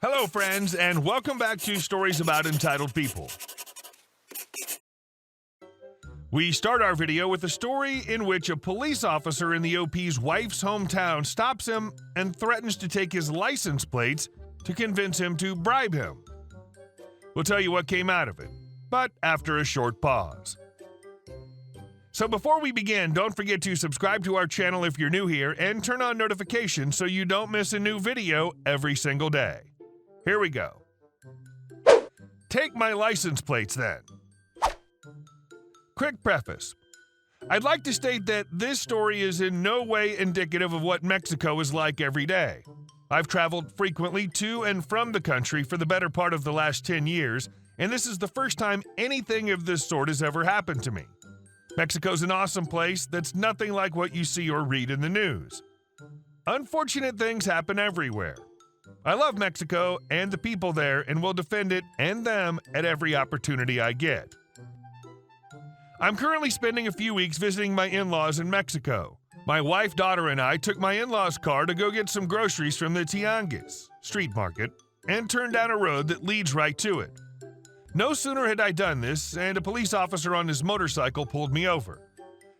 Hello, friends, and welcome back to Stories About Entitled People. We start our video with a story in which a police officer in the OP's wife's hometown stops him and threatens to take his license plates to convince him to bribe him. We'll tell you what came out of it, but after a short pause. So before we begin, don't forget to subscribe to our channel if you're new here and turn on notifications so you don't miss a new video every single day. Here we go. Take my license plates then. Quick preface. I'd like to state that this story is in no way indicative of what Mexico is like every day. I've traveled frequently to and from the country for the better part of the last 10 years, and this is the first time anything of this sort has ever happened to me. Mexico's an awesome place that's nothing like what you see or read in the news. Unfortunate things happen everywhere. I love Mexico and the people there and will defend it and them at every opportunity I get. I'm currently spending a few weeks visiting my in-laws in Mexico. My wife, daughter, and I took my in-laws' car to go get some groceries from the Tianguis, street market, and turned down a road that leads right to it. No sooner had I done this, and a police officer on his motorcycle pulled me over.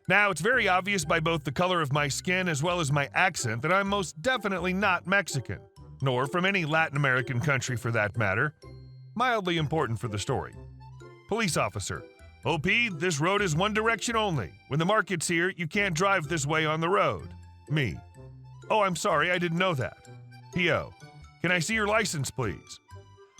Now, it's very obvious by both the color of my skin as well as my accent that I'm most definitely not Mexican, nor from any Latin American country for that matter. Mildly important for the story. Police officer: OP, this road is one direction only. When the market's here, you can't drive this way on the road. Me: oh, I'm sorry, I didn't know that. PO: can I see your license, please?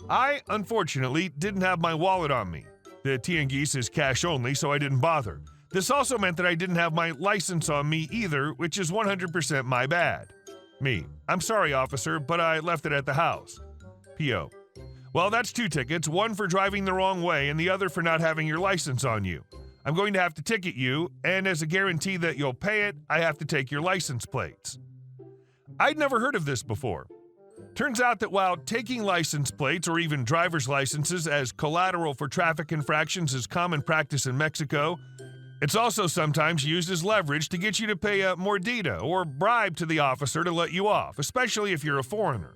I, unfortunately, didn't have my wallet on me. The Tianguis is cash only, so I didn't bother. This also meant that I didn't have my license on me either, which is 100% my bad. Me: I'm sorry, officer, but I left it at the house. PO: well, that's 2 tickets, one for driving the wrong way and the other for not having your license on you. I'm going to have to ticket you, and as a guarantee that you'll pay it, I have to take your license plates. I'd never heard of this before. Turns out that while taking license plates or even driver's licenses as collateral for traffic infractions is common practice in Mexico, it's also sometimes used as leverage to get you to pay a mordida or bribe to the officer to let you off, especially if you're a foreigner.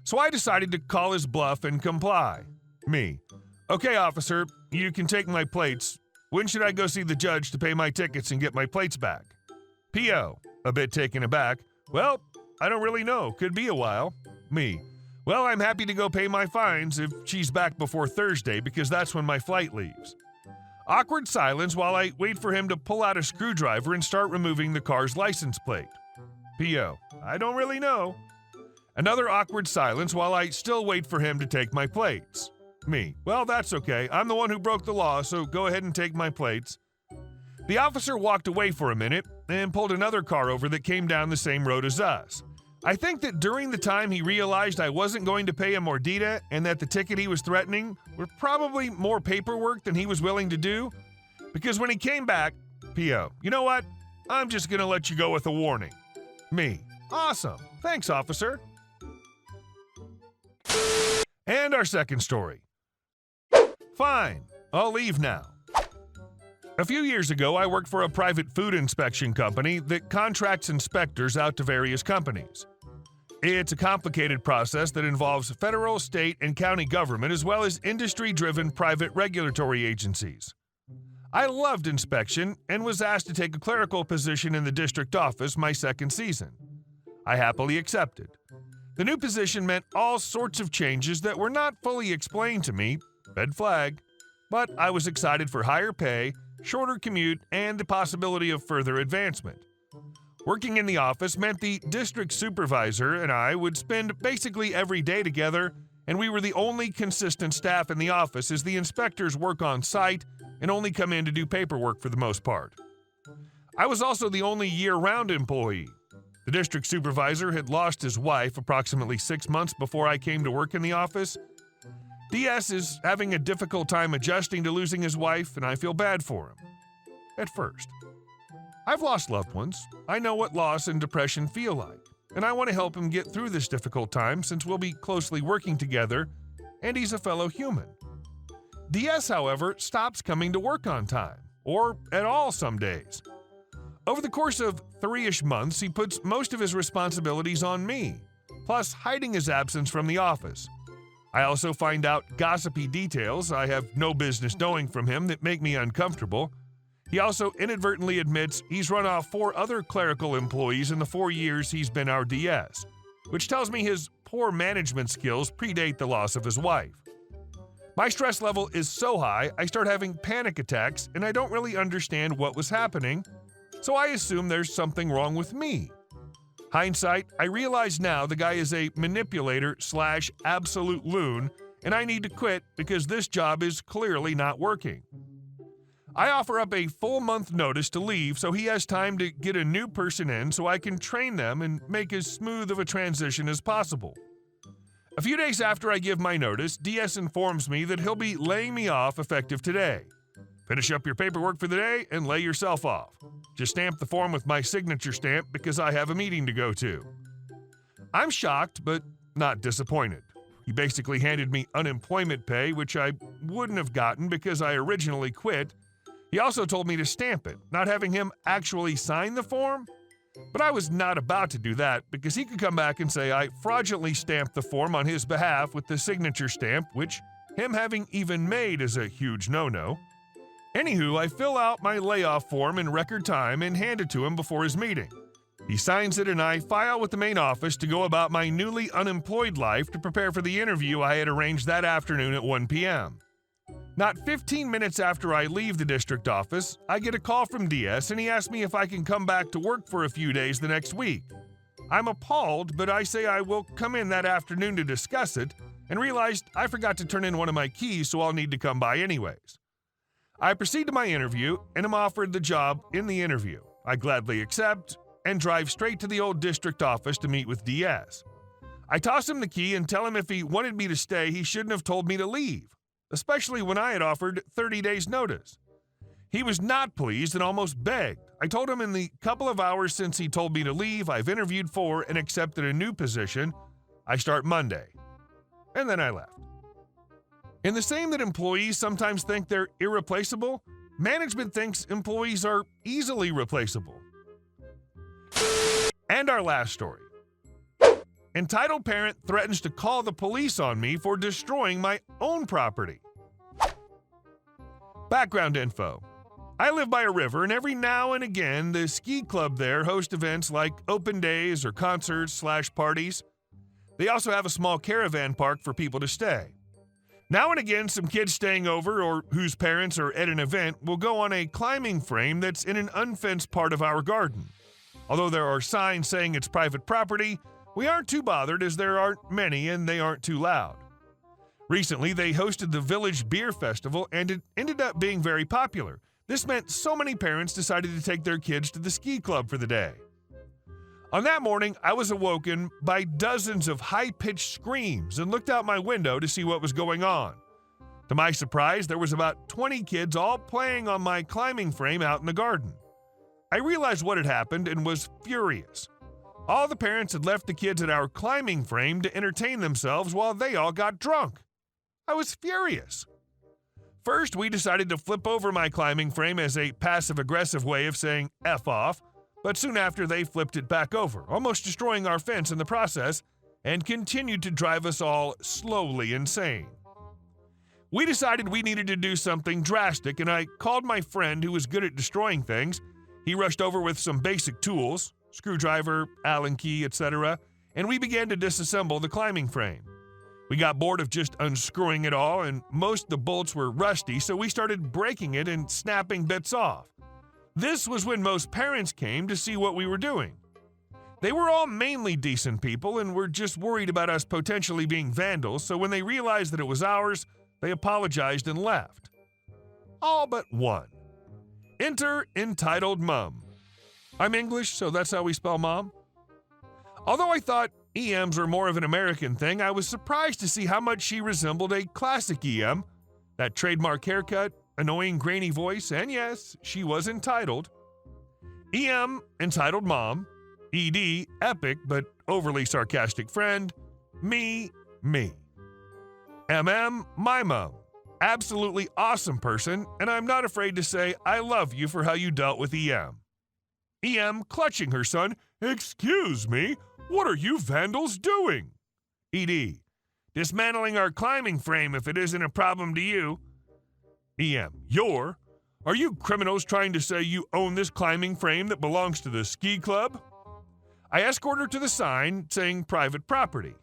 So I decided to call his bluff and comply. Me: okay, officer, you can take my plates. When should I go see the judge to pay my tickets and get my plates back? PO: a bit taken aback: well, I don't really know. Could be a while. Me: well, I'm happy to go pay my fines if she's back before Thursday because that's when my flight leaves. Awkward silence while I wait for him to pull out a screwdriver and start removing the car's license plate. PO: I don't really know. Another awkward silence while I still wait for him to take my plates. Me: well, that's okay. I'm the one who broke the law, so go ahead and take my plates. The officer walked away for a minute and pulled another car over that came down the same road as us. I think that during the time he realized I wasn't going to pay a mordida and that the ticket he was threatening were probably more paperwork than he was willing to do, because when he came back, PO: you know what? I'm just going to let you go with a warning. Me: awesome. Thanks, officer. And our second story. Fine, I'll leave now. A few years ago, I worked for a private food inspection company that contracts inspectors out to various companies. It's a complicated process that involves federal, state, and county government as well as industry-driven private regulatory agencies. I loved inspection and was asked to take a clerical position in the district office my second season. I happily accepted. The new position meant all sorts of changes that were not fully explained to me, red flag, but I was excited for higher pay, shorter commute, and the possibility of further advancement. Working in the office meant the district supervisor and I would spend basically every day together, and we were the only consistent staff in the office as the inspectors work on site and only come in to do paperwork for the most part. I was also the only year-round employee. The district supervisor had lost his wife approximately 6 months before I came to work in the office. DS is having a difficult time adjusting to losing his wife, and I feel bad for him. At first. I've lost loved ones. I know what loss and depression feel like, and I want to help him get through this difficult time since we'll be closely working together, and he's a fellow human. DS, however, stops coming to work on time, or at all some days. Over the course of 3-ish months, he puts most of his responsibilities on me, plus hiding his absence from the office. I also find out gossipy details I have no business knowing from him that make me uncomfortable. He also inadvertently admits he's run off 4 other clerical employees in the 4 years he's been our DS, which tells me his poor management skills predate the loss of his wife. My stress level is so high, I start having panic attacks and I don't really understand what was happening, so I assume there's something wrong with me. Hindsight, I realize now the guy is a manipulator/absolute loon, and I need to quit because this job is clearly not working. I offer up a full month notice to leave so he has time to get a new person in so I can train them and make as smooth of a transition as possible. A few days after I give my notice, DS informs me that he'll be laying me off effective today. Finish up your paperwork for the day and lay yourself off. Just stamp the form with my signature stamp because I have a meeting to go to. I'm shocked, but not disappointed. He basically handed me unemployment pay, which I wouldn't have gotten because I originally quit. He also told me to stamp it, not having him actually sign the form. But I was not about to do that because he could come back and say I fraudulently stamped the form on his behalf with the signature stamp, which him having even made is a huge no-no. Anywho, I fill out my layoff form in record time and hand it to him before his meeting. He signs it and I file with the main office to go about my newly unemployed life to prepare for the interview I had arranged that afternoon at 1 p.m. Not 15 minutes after I leave the district office, I get a call from DS and he asks me if I can come back to work for a few days the next week. I'm appalled, but I say I will come in that afternoon to discuss it and realized I forgot to turn in one of my keys, so I'll need to come by anyways. I proceed to my interview and am offered the job in the interview. I gladly accept and drive straight to the old district office to meet with DS. I toss him the key and tell him if he wanted me to stay, he shouldn't have told me to leave, especially when I had offered 30 days notice. He was not pleased and almost begged. I told him in the couple of hours since he told me to leave, I've interviewed for and accepted a new position. I start Monday. And then I left. In the same that employees sometimes think they're irreplaceable, management thinks employees are easily replaceable. And our last story. Entitled parent threatens to call the police on me for destroying my own property. Background info. I live by a river, and every now and again, the ski club there hosts events like open days or concerts/parties. They also have a small caravan park for people to stay. Now and again, some kids staying over or whose parents are at an event will go on a climbing frame that's in an unfenced part of our garden. Although there are signs saying it's private property, we aren't too bothered as there aren't many and they aren't too loud. Recently, they hosted the Village Beer Festival and it ended up being very popular. This meant so many parents decided to take their kids to the ski club for the day. On that morning, I was awoken by dozens of high-pitched screams and looked out my window to see what was going on. To my surprise, there was about 20 kids all playing on my climbing frame out in the garden. I realized what had happened and was furious. All the parents had left the kids at our climbing frame to entertain themselves while they all got drunk. I was furious. First, we decided to flip over my climbing frame as a passive-aggressive way of saying F off, but soon after they flipped it back over, almost destroying our fence in the process, and continued to drive us all slowly insane. We decided we needed to do something drastic, and I called my friend who was good at destroying things. He rushed over with some basic tools, screwdriver, Allen key, etc., and we began to disassemble the climbing frame. We got bored of just unscrewing it all, and most of the bolts were rusty, so we started breaking it and snapping bits off. This was when most parents came to see what we were doing. They were all mainly decent people and were just worried about us potentially being vandals, so when they realized that it was ours, they apologized and left. All but one. Enter Entitled Mom. I'm English, so that's how we spell mom. Although I thought EMs were more of an American thing, I was surprised to see how much she resembled a classic EM, that trademark haircut, annoying grainy voice, and yes, she was entitled. EM, entitled mom. ED, epic but overly sarcastic friend. Me. MM, my mom. Absolutely awesome person, and I'm not afraid to say I love you for how you dealt with EM. EM clutching her son. Excuse me, What are you vandals doing? ED. Dismantling our climbing frame if it isn't a problem to you. EM. Are you criminals trying to say you own this climbing frame that belongs to the ski club? I escort her to the sign saying private property.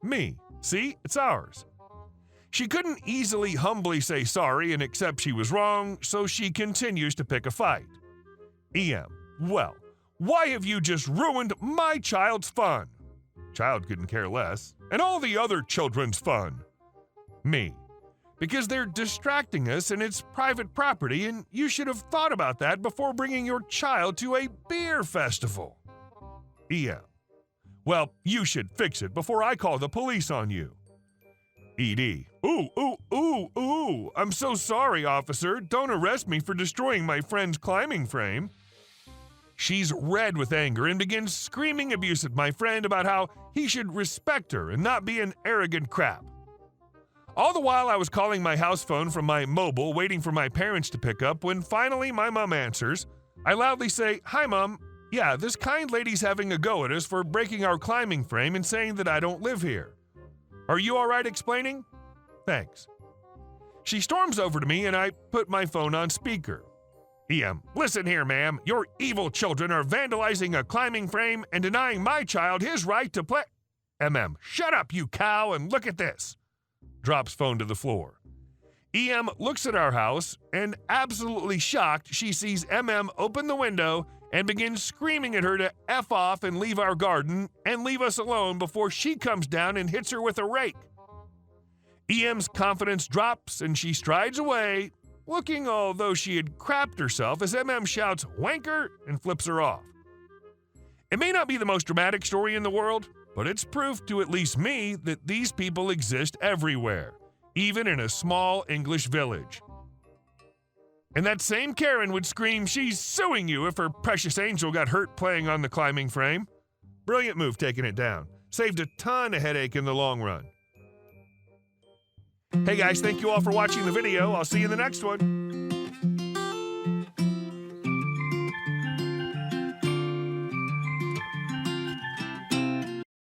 Me. See, it's ours. She couldn't easily humbly say sorry and accept she was wrong, so she continues to pick a fight. EM. Well, why have you just ruined my child's fun? Child couldn't care less. And all the other children's fun. Me. Because they're distracting us and it's private property, and you should have thought about that before bringing your child to a beer festival. EM. Well, you should fix it before I call the police on you. ED. Ooh. I'm so sorry, officer. Don't arrest me for destroying my friend's climbing frame. She's red with anger and begins screaming abuse at my friend about how he should respect her and not be an arrogant crap. All the while I was calling my house phone from my mobile, waiting for my parents to pick up, when finally my mom answers. I loudly say, "Hi, Mom. Yeah, this kind lady's having a go at us for breaking our climbing frame and saying that I don't live here. Are you all right explaining? Thanks." She storms over to me and I put my phone on speaker. EM. Listen here, ma'am. Your evil children are vandalizing a climbing frame and denying my child his right to play. MM. Shut up, you cow, and look at this. Drops phone to the floor. EM looks at our house and, absolutely shocked, she sees MM open the window and begins screaming at her to F off and leave our garden and leave us alone before she comes down and hits her with a rake. EM's confidence drops and she strides away, looking although she had crapped herself as MM shouts, "Wanker," and flips her off. It may not be the most dramatic story in the world, but it's proof to at least me that these people exist everywhere, even in a small English village. And that same Karen would scream she's suing you if her precious angel got hurt playing on the climbing frame. Brilliant move taking it down. Saved a ton of headache in the long run. Hey guys, thank you all for watching the video. I'll see you in the next one.